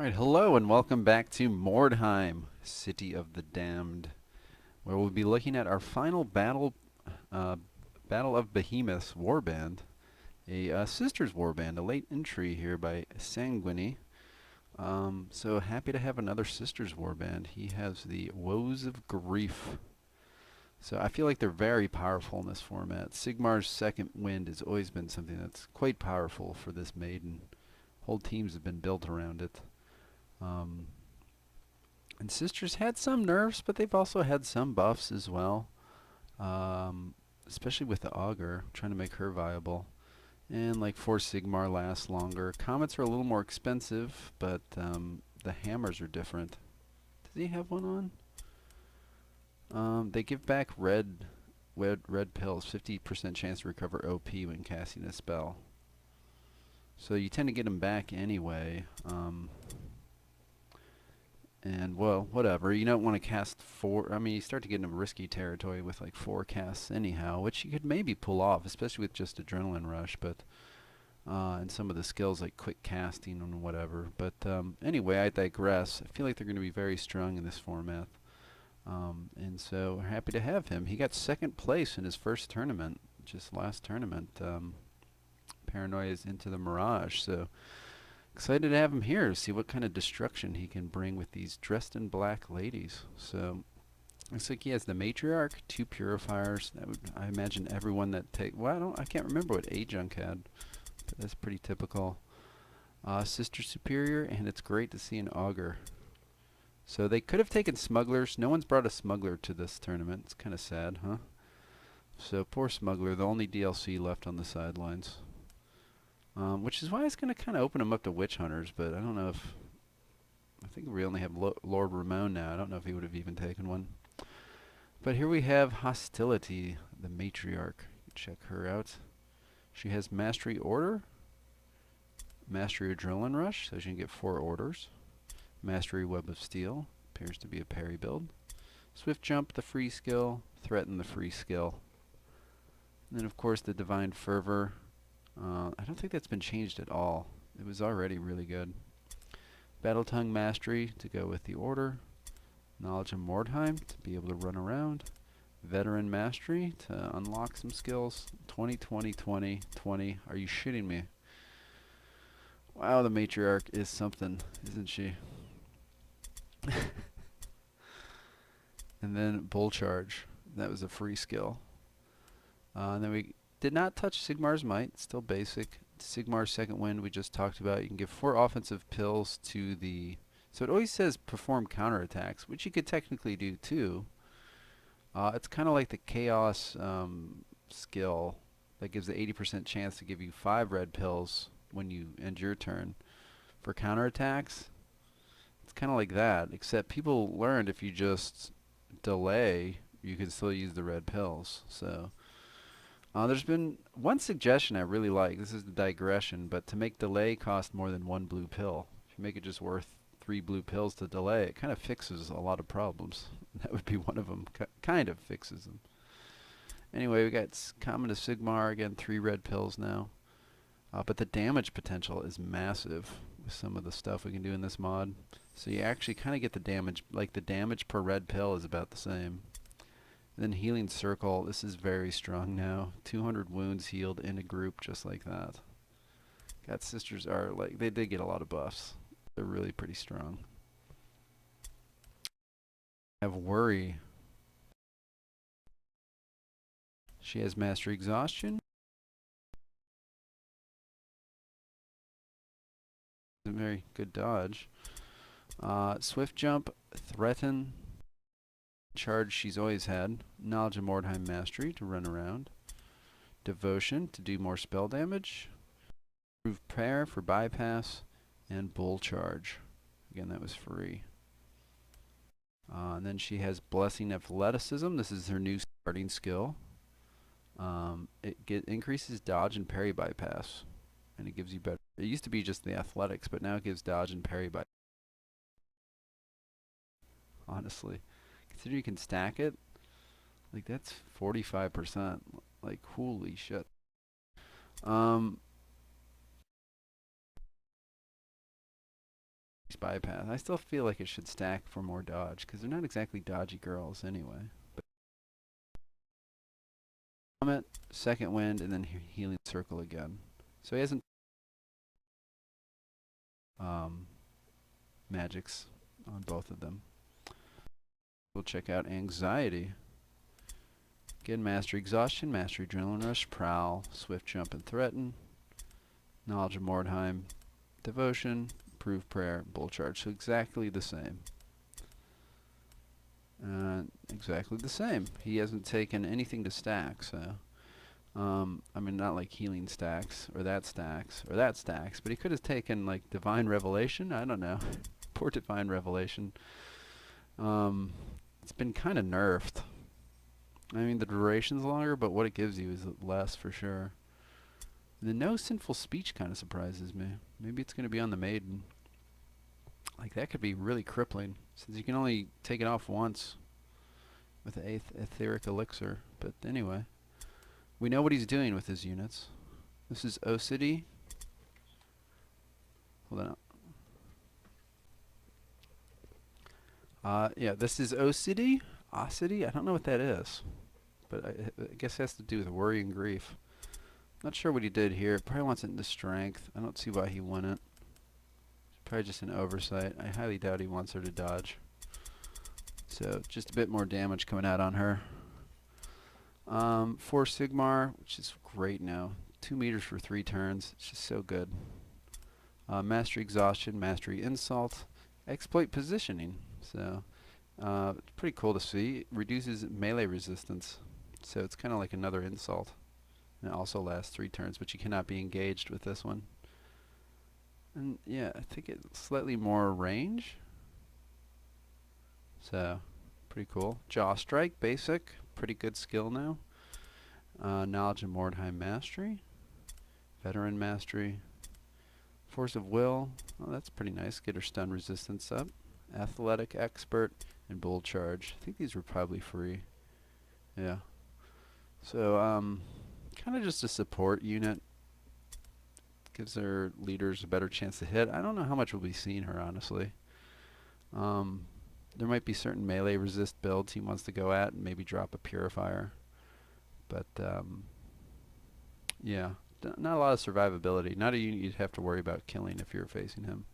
Alright, hello and welcome back to Mordheim, City of the Damned, where we'll be looking at our final uh, Battle of Behemoths warband, a Sisters warband, a late entry here by Sanguiny. So happy to have another Sisters warband. He has the Woes of Grief. So I feel like they're very powerful in this format. Sigmar's Second Wind has always been something that's quite powerful for this maiden. Whole teams have been built around it. Um, And Sisters had some nerfs, but they've also had some buffs as well. Especially with the Augur, trying to make her viable. And like Force Sigmar lasts longer. Comets are a little more expensive, but the hammers are different. Does he have one on? They give back red pills, 50% chance to recover OP when casting a spell. So you tend to get them back anyway. And, well, whatever. You don't want to cast four. I mean, you start to get into risky territory with like 4 casts anyhow, which you could maybe pull off, especially with just Adrenaline Rush, but and some of the skills like quick casting and whatever. But anyway, I digress. I feel like they're going to be very strong in this format. And so we're happy to have him. He got second place in his first tournament, just last tournament. Paranoia is into the Mirage, so excited to have him here to see what kind of destruction he can bring with these dressed in black ladies. So looks like he has the Matriarch, 2 Purifiers. That would, I imagine, everyone that take. Well, I can't remember what Ajunk had, but that's pretty typical. Sister Superior, and it's great to see an Augur. So they could have taken Smugglers. No one's brought a Smuggler to this tournament. It's kind of sad, huh? So poor Smuggler, the only DLC left on the sidelines. Which is why it's going to kind of open them up to Witch Hunters, but I don't know if... I think we only have Lord Ramon now. I don't know if he would have even taken one. But here we have Hostility, the Matriarch. Check her out. She has Mastery Order, Mastery Adrenaline Rush, so she can get 4 orders. Mastery Web of Steel, appears to be a parry build. Swift Jump, the free skill. Threaten, the free skill. And then, of course, the Divine Fervor. I don't think that's been changed at all. It was already really good. Battle Tongue Mastery to go with the order. Knowledge of Mordheim to be able to run around. Veteran Mastery to unlock some skills. 20, 20, 20, 20. Are you shitting me? Wow, the Matriarch is something, isn't she? And then Bull Charge. That was a free skill. And then we did not touch Sigmar's Might, still basic. Sigmar's Second Wind we just talked about. You can give 4 offensive pills to the... So it always says perform counterattacks, which you could technically do too. It's kind of like the Chaos skill that gives the 80% chance to give you 5 red pills when you end your turn. For counterattacks, it's kind of like that, except people learned if you just delay, you can still use the red pills. So... there's been one suggestion I really like. This is the digression, but to make delay cost more than 1 blue pill. If you make it just worth 3 blue pills to delay, it kind of fixes a lot of problems. That would be one of them. Kind of fixes them. Anyway, we got Common to Sigmar, again 3 red pills now. But the damage potential is massive with some of the stuff we can do in this mod. So you actually kind of get the damage, like the damage per red pill is about the same. And then Healing Circle, this is very strong now. 200 wounds healed in a group just like that. God Sisters are like, they did get a lot of buffs. They're really pretty strong. Have Worry. She has Mastery Exhaustion. A very good dodge. Swift Jump, Threaten. Charge she's always had. Knowledge of Mordheim Mastery to run around. Devotion to do more spell damage. Improve Prayer for bypass. And Bull Charge. Again, that was free. And then she has Blessing Athleticism. This is her new starting skill. It increases dodge and parry bypass. And it gives you better. It used to be just the athletics, but now it gives dodge and parry bypass. Honestly. Consider you can stack it. Like, that's 45%. Like, holy shit. bypass. I still feel like it should stack for more dodge because they're not exactly dodgy girls anyway. But Comet, Second Wind, and then Healing Circle again. So he hasn't um, magics on both of them. We'll check out Anxiety. Again, Mastery Exhaustion, Mastery Adrenaline Rush, Prowl, Swift Jump and Threaten, Knowledge of Mordheim, Devotion, Prove Prayer, Bull Charge. So exactly the same. Exactly the same. He hasn't taken anything to stack, so I mean, not like healing stacks or that stacks or that stacks, but he could have taken like Divine Revelation. I don't know. Poor Divine Revelation. It's been kind of nerfed. I mean, the duration's longer, but what it gives you is less for sure. The No Sinful Speech kind of surprises me. Maybe it's going to be on the Maiden. Like, that could be really crippling, since you can only take it off once with the Etheric Elixir. But anyway, we know what he's doing with his units. This is O-City. Hold on. Yeah, this is O-City. O-City? I don't know what that is. But I guess it has to do with worry and grief. Not sure what he did here. Probably wants it into strength. I don't see why he wouldn't. Probably just an oversight. I highly doubt he wants her to dodge. So just a bit more damage coming out on her. 4 Sigmar, which is great now. 2 meters for 3 turns. It's just so good. Mastery Exhaustion, Mastery Insult, Exploit Positioning. So it's pretty cool to see. It reduces melee resistance. So it's kind of like another insult. And it also lasts 3 turns, but you cannot be engaged with this one. And yeah, I think it's slightly more range. So, pretty cool. Jaw Strike, basic. Pretty good skill now. Knowledge of Mordheim Mastery. Veteran Mastery. Force of Will. Oh, that's pretty nice. Get her stun resistance up. Athletic Expert. And Bull Charge. I think these were probably free. Yeah. So, kind of just a support unit. Gives their leaders a better chance to hit. I don't know how much we'll be seeing her, honestly. There might be certain melee resist builds he wants to go at and maybe drop a Purifier. But, yeah, not a lot of survivability. Not a unit you'd have to worry about killing if you're facing him.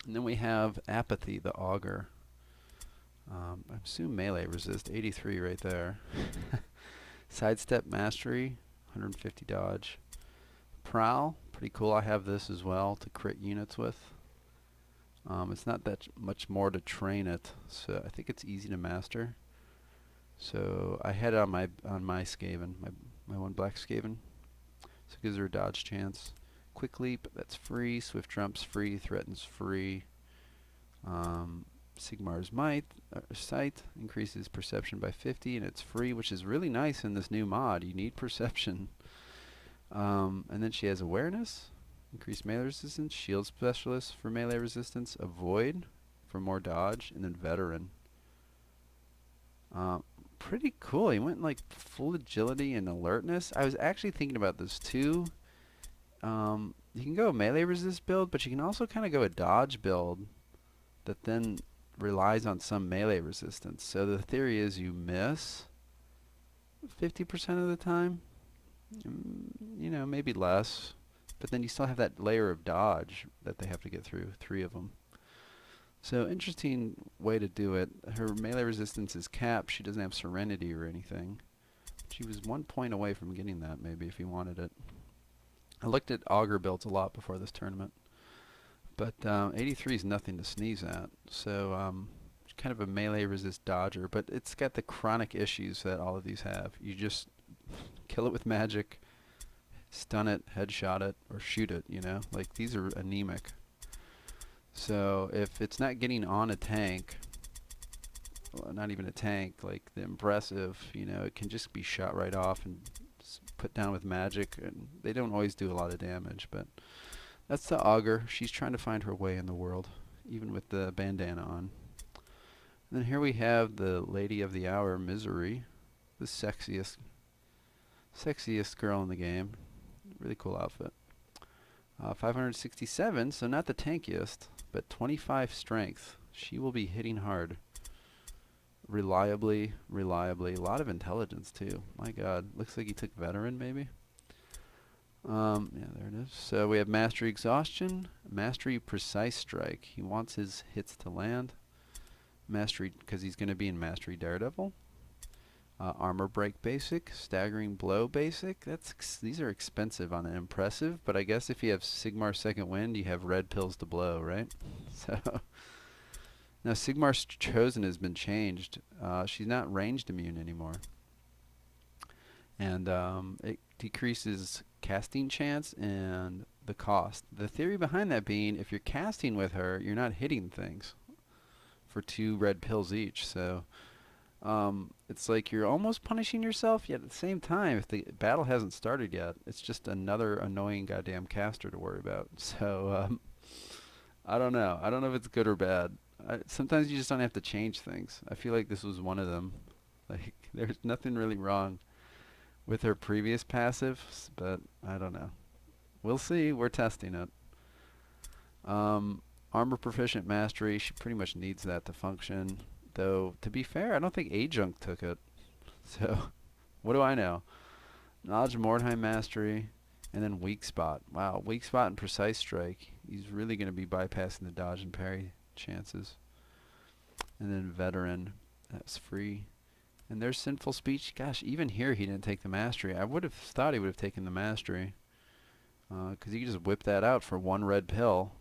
And then we have Apathy, the Augur. I assume melee resist, 83 right there. Sidestep Mastery, 150 dodge. Prowl, pretty cool. I have this as well to crit units with. It's not that much more to train it, so I think it's easy to master. So I had it on my Skaven, my one black Skaven. So it gives her a dodge chance. Quick Leap, that's free. Swift Jump's free. Threaten's free. Sigmar's Sight increases perception by 50, and it's free, which is really nice in this new mod. You need perception. And then she has Awareness, increased melee resistance, Shield Specialist for melee resistance, Avoid for more dodge, and then Veteran. Pretty cool. He went like full agility and alertness. I was actually thinking about this too. You can go a melee resist build, but you can also kind of go a dodge build that then relies on some melee resistance. So the theory is you miss 50% of the time. You know, maybe less. But then you still have that layer of dodge that they have to get through, 3 of them. So interesting way to do it. Her melee resistance is capped. She doesn't have Serenity or anything. She was 1 point away from getting that, maybe, if he wanted it. I looked at Augur builds a lot before this tournament. But 83 is nothing to sneeze at. So kind of a melee resist dodger. But it's got the chronic issues that all of these have. You just kill it with magic, stun it, headshot it, or shoot it, you know? Like, these are anemic. So if it's not getting on a tank, well, not even a tank, like the Impressive, you know, it can just be shot right off and put down with magic, and they don't always do a lot of damage, but that's the Augur. She's trying to find her way in the world, even with the bandana on. And then here we have the Lady of the Hour, Misery, the sexiest girl in the game. Really cool outfit. 567, so not the tankiest, but 25 strength. She will be hitting hard. Reliably, reliably. A lot of intelligence, too. My god. Looks like he took veteran, maybe? Yeah, there it is. So we have Mastery Exhaustion, Mastery Precise Strike. He wants his hits to land. Mastery, because he's going to be in Mastery Daredevil. Armor Break Basic, Staggering Blow Basic. These are expensive on an impressive, but I guess if you have Sigmar's Second Wind, you have red pills to blow, right? So now Sigmar's Chosen has been changed. She's not ranged immune anymore, and it decreases casting chance and the cost. The theory behind that being, if you're casting with her, you're not hitting things for 2 red pills each. So it's like you're almost punishing yourself, yet at the same time, if the battle hasn't started yet, it's just another annoying goddamn caster to worry about. So I don't know. I don't know if it's good or bad. Sometimes you just don't have to change things. I feel like this was one of them. Like, there's nothing really wrong with her previous passives, but I don't know. We'll see. We're testing it. Armor Proficient Mastery, she pretty much needs that to function. Though, to be fair, I don't think Adjunct took it. So, what do I know? Knowledge of Mordheim Mastery, and then Weak Spot. Wow, Weak Spot and Precise Strike. He's really going to be bypassing the dodge and parry chances. And then Veteran, that's free. And there's Sinful Speech. Gosh, even here he didn't take the Mastery. I would have thought he would have taken the Mastery. Because he could just whip that out for 1 red pill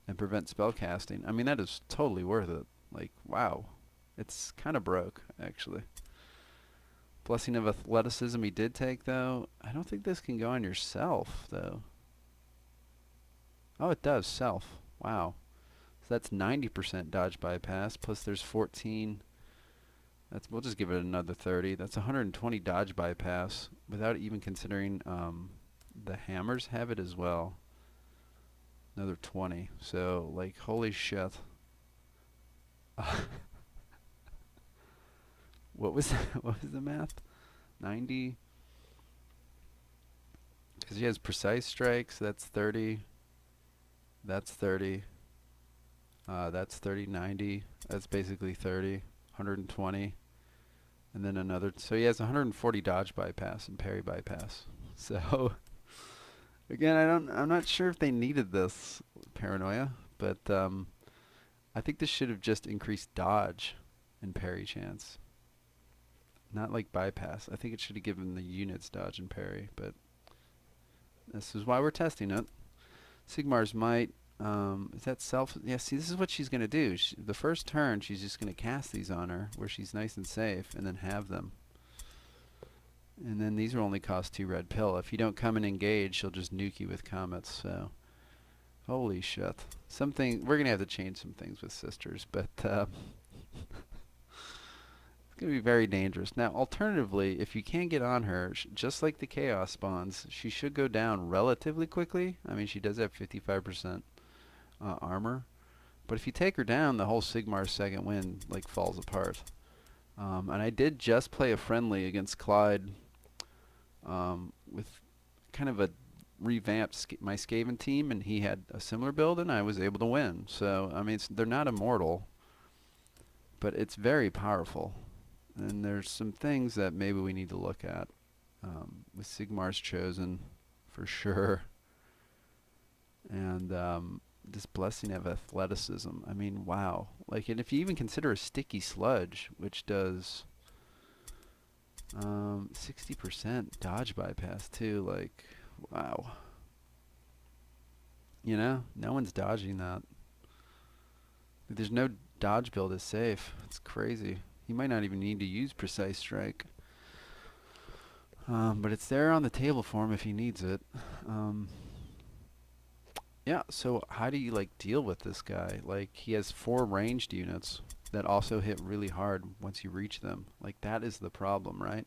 and prevent spell casting. I mean, that is totally worth it. Like, wow. It's kind of broke, actually. Blessing of Athleticism he did take, though. I don't think this can go on yourself, though. Oh, it does. Self. Wow. So that's 90% dodge bypass, plus there's 14. We'll just give it another 30. That's 120 dodge bypass without even considering the hammers have it as well. Another 20. So, like, holy shit. What was the math? 90. Because he has precise strikes. That's 30. That's 30. That's 30. 90. That's basically 30. 120. And then another. So he has 140 dodge bypass and parry bypass. So again, I'm not sure if they needed this paranoia, but I think this should have just increased dodge and parry chance. Not like bypass. I think it should have given the units dodge and parry, but this is why we're testing it. Sigmar's Might. Is that self? Yeah, see, this is what she's going to do. The first turn, she's just going to cast these on her, where she's nice and safe, and then have them. And then these will only cost 2 red pill. If you don't come and engage, she'll just nuke you with comets, so... Holy shit. We're going to have to change some things with sisters, but... It's going to be very dangerous. Now, alternatively, if you can't get on her, just like the Chaos spawns, she should go down relatively quickly. I mean, she does have 55% armor. But if you take her down, the whole Sigmar's Second Wind, like, falls apart. And I did just play a friendly against Clyde with kind of a revamped my Skaven team, and he had a similar build, and I was able to win. So, I mean, they're not immortal, but it's very powerful. And there's some things that maybe we need to look at with Sigmar's Chosen, for sure. And this Blessing of Athleticism. I mean, wow. Like, and if you even consider a Sticky Sludge, which does 60% dodge bypass too, like, wow. You know, no one's dodging that. There's no dodge build is safe. It's crazy. He might not even need to use Precise Strike. But it's there on the table for him if he needs it. Yeah, so how do you, like, deal with this guy? Like, he has 4 ranged units that also hit really hard once you reach them. Like, that is the problem, right?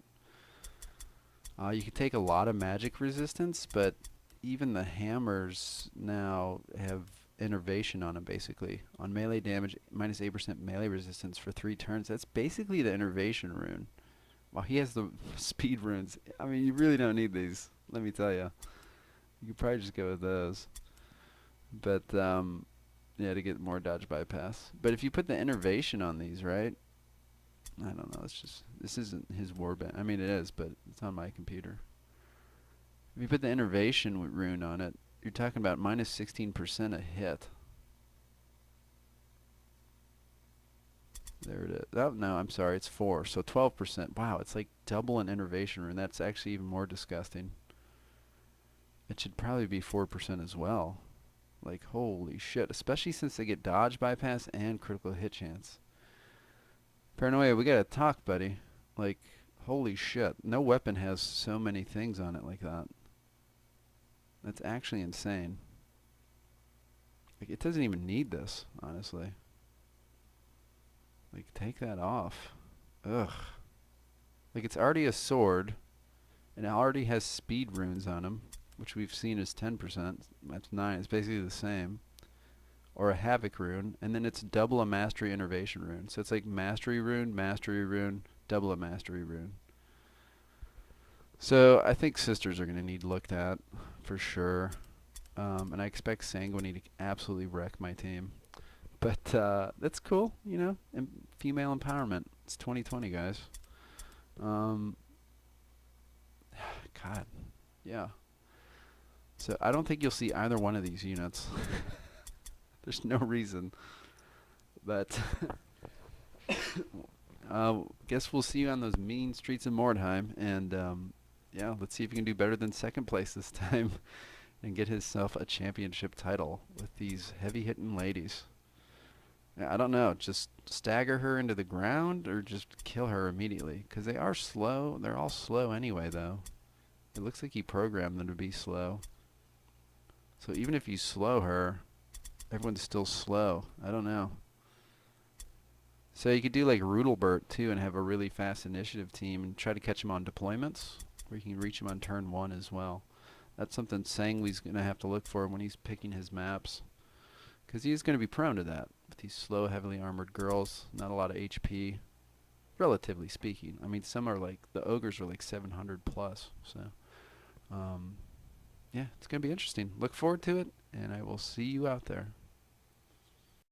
You can take a lot of magic resistance, but even the hammers now have innervation on them, basically. On melee damage, minus 8% melee resistance for 3 turns. That's basically the innervation rune. While he has the speed runes. I mean, you really don't need these, let me tell you. You could probably just go with those. But yeah, to get more dodge bypass. But if you put the innervation on these, right? I don't know. It's just this isn't his warband. I mean, it is, but it's on my computer. If you put the innervation rune on it, you're talking about minus 16% a hit. There it is. Oh, no, I'm sorry. It's 4. So 12%. Wow, it's like double an innervation rune. That's actually even more disgusting. It should probably be 4% as well. Like, holy shit. Especially since they get dodge bypass and critical hit chance. Paranoia, we gotta talk, buddy. Like, holy shit. No weapon has so many things on it like that. That's actually insane. Like, it doesn't even need this, honestly. Like, take that off. Ugh. Like, it's already a sword, and it already has speed runes on him, which we've seen as 10%. That's 9. It's basically the same. Or a havoc rune, and then it's double a mastery innervation rune. So it's like mastery rune, double a mastery rune. So I think sisters are going to need looked at for sure. And I expect Sanguiny to absolutely wreck my team. But that's cool, you know. Female empowerment. It's 2020, guys. Um, God, yeah. So I don't think you'll see either one of these units. There's no reason. But guess we'll see you on those mean streets of Mordheim. And yeah, let's see if you can do better than second place this time and get himself a championship title with these heavy-hitting ladies. I don't know. Just stagger her into the ground or just kill her immediately. Because they are slow. They're all slow anyway, though. It looks like he programmed them to be slow. So even if you slow her, everyone's still slow. I don't know. So you could do like Rudelbert, too, and have a really fast initiative team and try to catch him on deployments. Or you can reach him on turn 1 as well. That's something Sangui's going to have to look for when he's picking his maps. Because he's going to be prone to that. With these slow, heavily armored girls, not a lot of HP, relatively speaking. I mean, some are like, the ogres are like 700 plus. So, yeah, it's going to be interesting. Look forward to it, and I will see you out there.